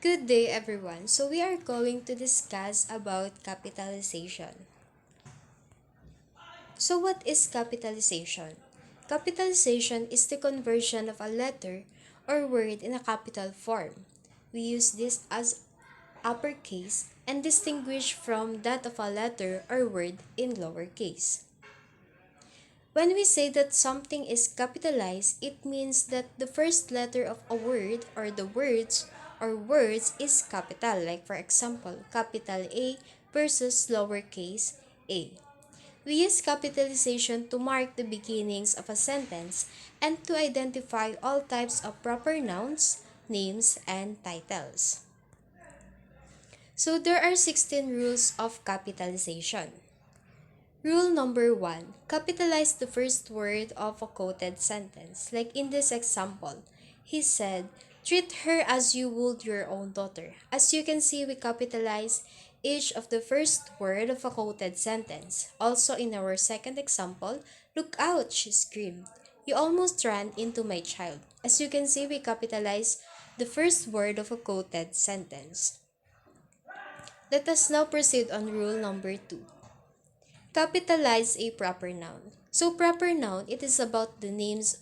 Good day everyone. So we are going to discuss about capitalization. So what is capitalization? Capitalization is the conversion of a letter or word in a capital form. We use this as uppercase and distinguish from that of a letter or word in lowercase. When we say that something is capitalized, it means that the first letter of a word or the words is capital. Like for example, capital A versus lowercase a. We use capitalization to mark the beginnings of a sentence and to identify all types of proper nouns, names, and titles. So there are 16 rules of capitalization. Rule number 1. Capitalize the first word of a quoted sentence. Like in this example, he said, treat her as you would your own daughter. As you can see, we capitalize each of the first word of a quoted sentence. Also in our second example, look out, she screamed. You almost ran into my child. As you can see, we capitalize the first word of a quoted sentence. Let us now proceed on rule number 2. Capitalize a proper noun. So proper noun, it is about the names,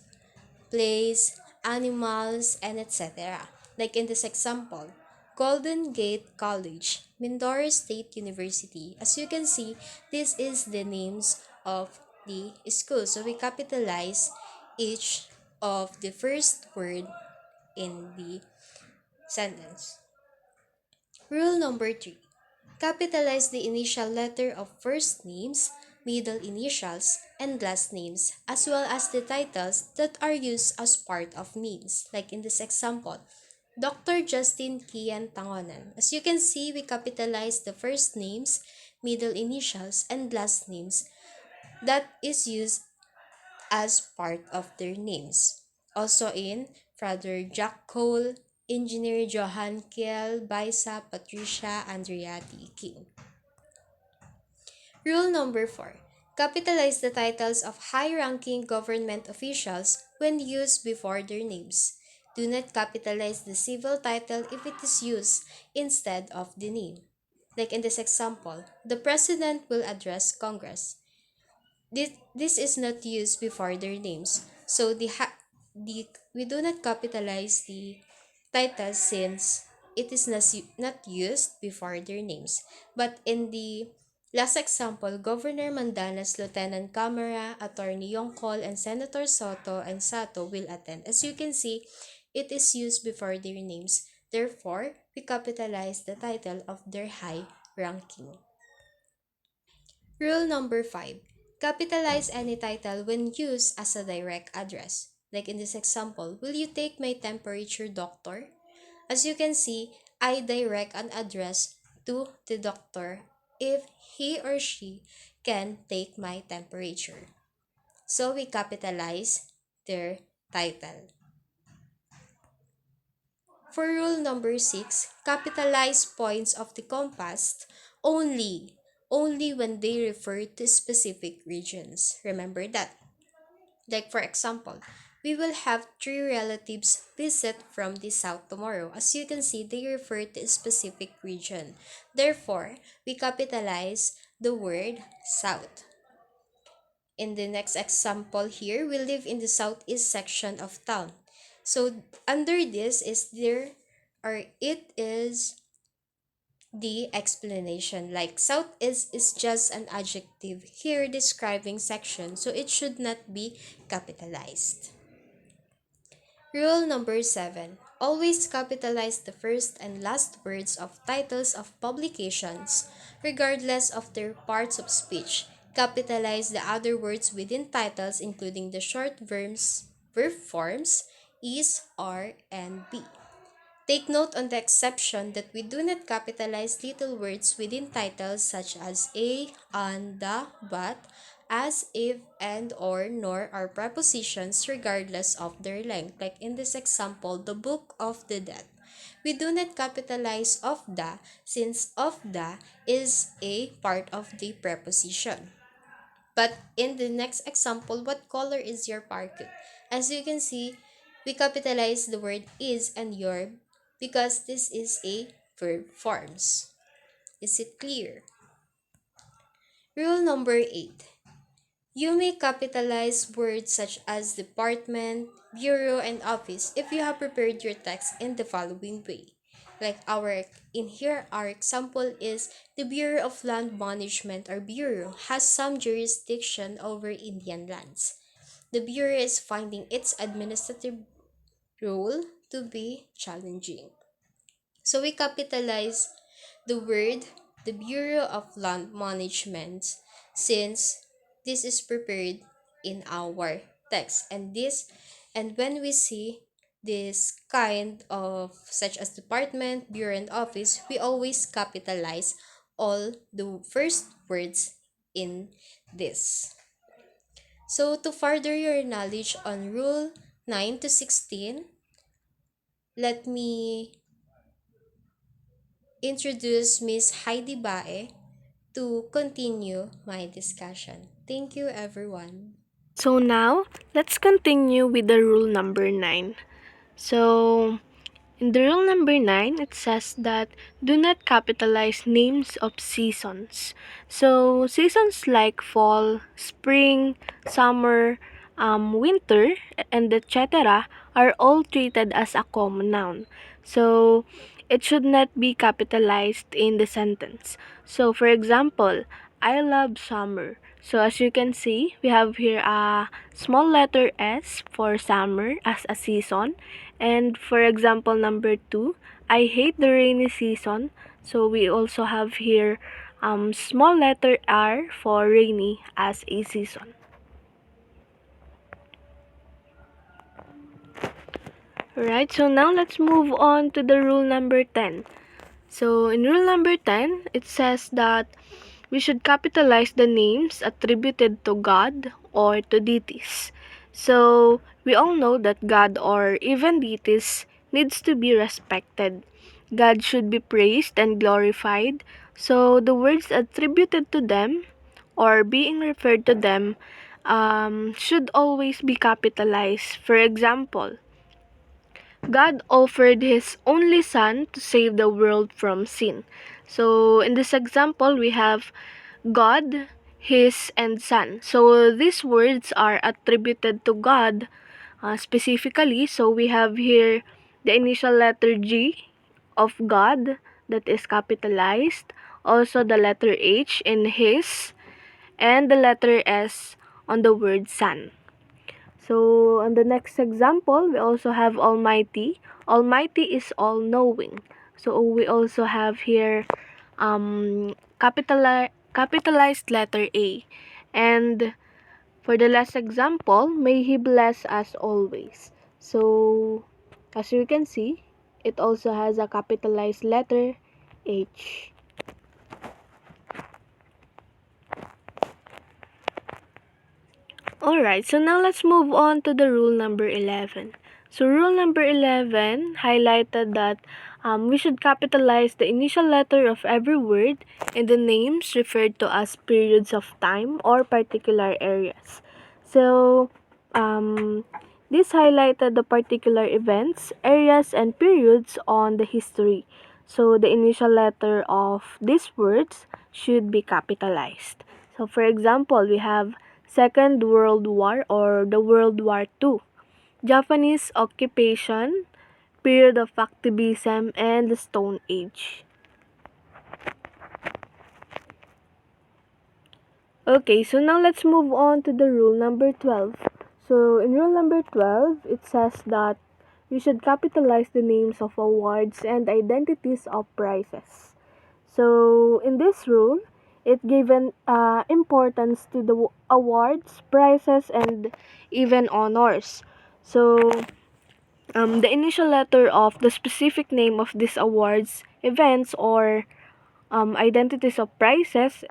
place, animals, and etc. Like in this example, Golden Gate College, Mindoro State University. As you can see, this is the names of the school. So we capitalize each of the first word in the sentence. Rule number 3. Capitalize the initial letter of first names, middle initials, and last names, as well as the titles that are used as part of names. Like in this example, Dr. Justin Kian Tangonan. As you can see, we capitalize the first names, middle initials, and last names that is used as part of their names. Also in Father Jack Cole, Engineer Johan Kiel, Baisa, Patricia, Andriati, King. Rule number 4. Capitalize the titles of high-ranking government officials when used before their names. Do not capitalize the civil title if it is used instead of the name. Like in this example, the President will address Congress. This is not used before their names. So we do not capitalize the titles since it is not used before their names. But in the last example, Governor Mandana's Lieutenant Camara, Attorney Yongkol, and Senator Soto and Sato will attend. As you can see, it is used before their names. Therefore, we capitalize the title of their high ranking. Rule number 5. Capitalize any title when used as a direct address. Like in this example, will you take my temperature, doctor? As you can see, I direct an address to the doctor if he or she can take my temperature. So we capitalize their title. For rule number 6, capitalize points of the compass only when they refer to specific regions. Remember that. Like for example, we will have three relatives visit from the south tomorrow. As you can see, they refer to a specific region. Therefore, we capitalize the word south. In the next example here, we live in the southeast section of town. So under this is there or it is the explanation. Like southeast is just an adjective here describing section, so it should not be capitalized. Rule number 7. Always capitalize the first and last words of titles of publications, regardless of their parts of speech. Capitalize the other words within titles, including the short verb forms is, are, and be. Take note on the exception that we do not capitalize little words within titles such as a, and, the, but, as, if, and, or, nor are prepositions regardless of their length. Like in this example, the Book of the Dead. We do not capitalize of the since of the is a part of the preposition. But in the next example, what color is your parquet? As you can see, we capitalize the word is and your because this is a verb forms. Is it clear? Rule number 8. You may capitalize words such as department, bureau, and office if you have prepared your text in the following way. Like in here, our example is the Bureau of Land Management or Bureau has some jurisdiction over Indian lands. The Bureau is finding its administrative role to be challenging. So we capitalize the word the Bureau of Land Management since this is prepared in our text, and when we see this kind of such as department, bureau, and office, we always capitalize all the first words in this. So to further your knowledge on rule 9 to 16, let me introduce Miss Heidi Bae to continue my discussion. Thank you, everyone. So now, let's continue with the rule number 9. So, in the rule number 9, it says that do not capitalize names of seasons. So, seasons like fall, spring, summer, winter, and etc. are all treated as a common noun. So, it should not be capitalized in the sentence. So, for example, I love summer. So, as you can see, we have here a small letter S for summer as a season. And for example number 2, I hate the rainy season. So we also have here small letter R for rainy as a season. Alright, so now let's move on to the rule number 10. So in rule number 10, it says that we should capitalize the names attributed to God or to deities. So we all know that God or even deities needs to be respected. God should be praised and glorified. So the words attributed to them or being referred to them should always be capitalized. For example, God offered His only Son to save the world from sin. So, in this example, we have God, His, and Son. So, these words are attributed to God specifically. So, we have here the initial letter G of God that is capitalized. Also, the letter H in His, and the letter S on the word Son. So, on the next example, we also have Almighty. Almighty is all-knowing. So, we also have here capitalized letter A. And for the last example, may He bless us always. So, as you can see, it also has a capitalized letter H. Alright, so now let's move on to the rule number 11. So rule number 11 highlighted that we should capitalize the initial letter of every word in the names referred to as periods of time or particular areas. So this highlighted the particular events, areas, and periods on the history. So the initial letter of these words should be capitalized. So for example, we have Second World War or the World War II, Japanese occupation, period of activism, and the Stone Age. Okay, so now let's move on to the rule number 12. So in rule number 12, it says that we should capitalize the names of awards and identities of prizes. So in this rule, it given importance to the awards, prizes, and even honors. So the initial letter of the specific name of these awards, events, or identities of prizes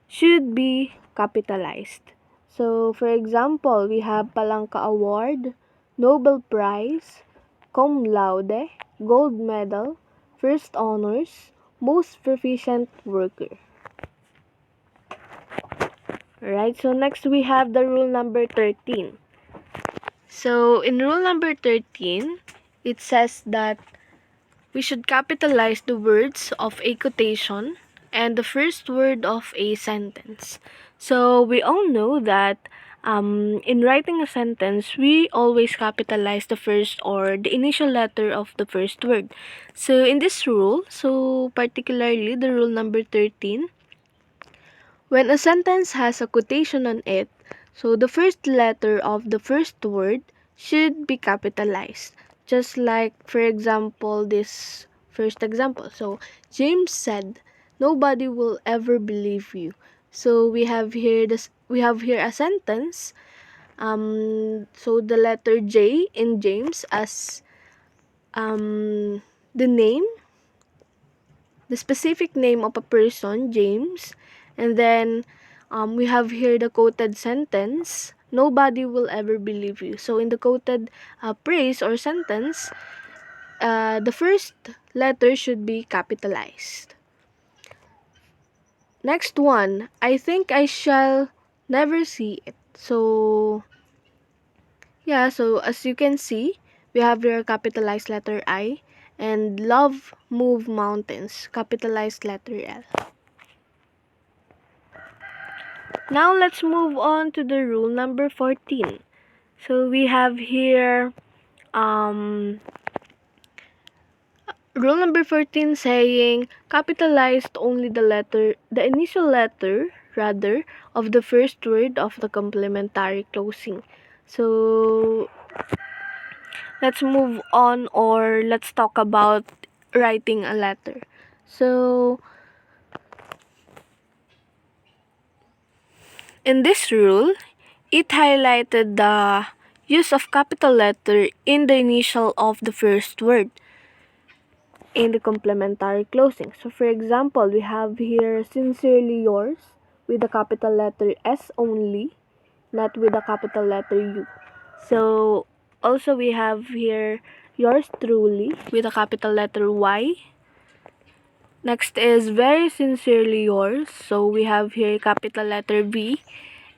should be capitalized. So, for example, we have Palanca Award, Nobel Prize, Cum Laude, Gold Medal, First Honors, Most Proficient Worker. Alright, so next we have the rule number 13. So, in rule number 13, it says that we should capitalize the words of a quotation and the first word of a sentence. So we all know that in writing a sentence, we always capitalize the first or the initial letter of the first word. So in this rule, so particularly the rule number 13, when a sentence has a quotation on it, so the first letter of the first word should be capitalized. Just like, for example, this first example. So, James said, "Nobody will ever believe you." So we have here a sentence. So the letter J in James as the name, the specific name of a person, James, and then we have here the quoted sentence, "Nobody will ever believe you." So in the quoted phrase or sentence, the first letter should be capitalized. Next one, "I think I shall never see it." So yeah, so as you can see, we have your capitalized letter I, and "love move mountains," capitalized letter L. Now let's move on to the rule number 14. So we have here um, rule number 14 saying capitalized only the initial letter rather of the first word of the complementary closing. So let's move on, or let's talk about writing a letter. So in this rule, it highlighted the use of capital letter in the initial of the first word in the complementary closing. So for example, we have here "sincerely yours" with the capital letter S only, not with the capital letter U. So also we have here "yours truly" with a capital letter Y. Next is "very sincerely yours." So we have here capital letter V,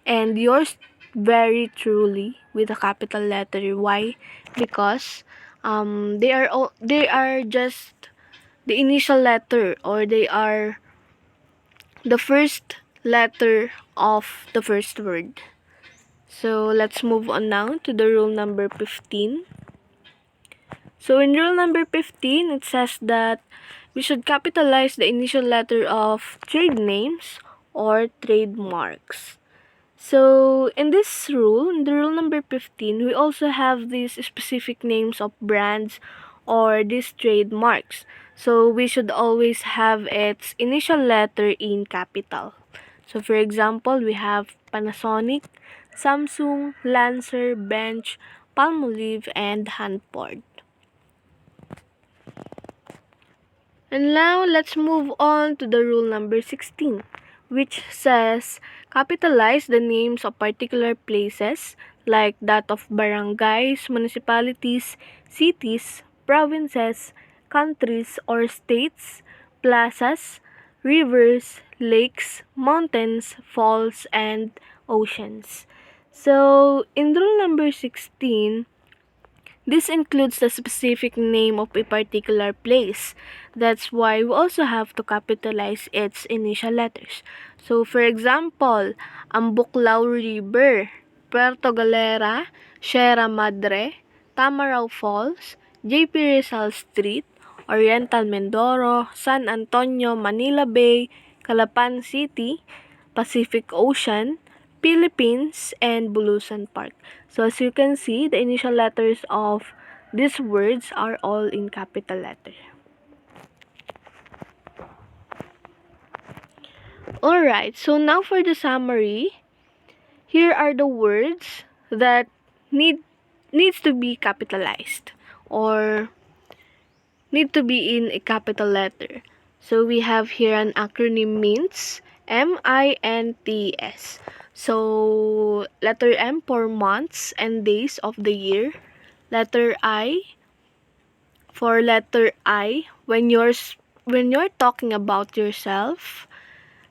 and "yours very truly" with a capital letter Y, because they are just the initial letter, or they are the first letter of the first word. So let's move on now to the rule number 15. So in rule number 15, it says that we should capitalize the initial letter of trade names or trademarks. So in this rule, in the rule number 15, we also have these specific names of brands or these trademarks. So we should always have its initial letter in capital. So for example, we have Panasonic, Samsung, Lancer, Bench, Palmolive, and Hanford. And now let's move on to the rule number 16, which says capitalize the names of particular places like that of barangays, municipalities, cities, provinces, countries or states, plazas, rivers, lakes, mountains, falls, and oceans. So in rule number 16, this includes the specific name of a particular place. That's why we also have to capitalize its initial letters. So, for example, Ambuklao River, Puerto Galera, Sierra Madre, Tamarao Falls, JP Rizal Street, Oriental Mindoro, San Antonio, Manila Bay, Calapan City, Pacific Ocean, Philippines, and Bulusan Park. So as you can see, the initial letters of these words are all in capital letter. Alright, so now for the summary, here are the words that needs to be capitalized or need to be in a capital letter. So we have here an acronym means MINTS. So letter M for months and days of the year. Letter I for letter I when you're talking about yourself.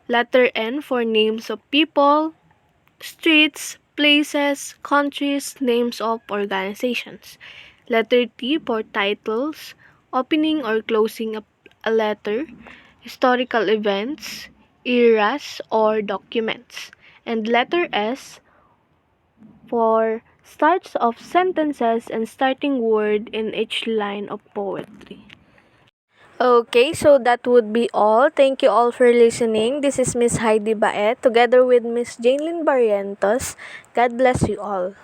Letter N for names of people, streets, places, countries, names of organizations. Letter T for titles, opening or closing a letter, historical events, eras, or documents. And letter S for starts of sentences and starting word in each line of poetry. Okay, so that would be all. Thank you all for listening. This is Miss Heidi Baet together with Miss Janelyn Barrientos. God bless you all.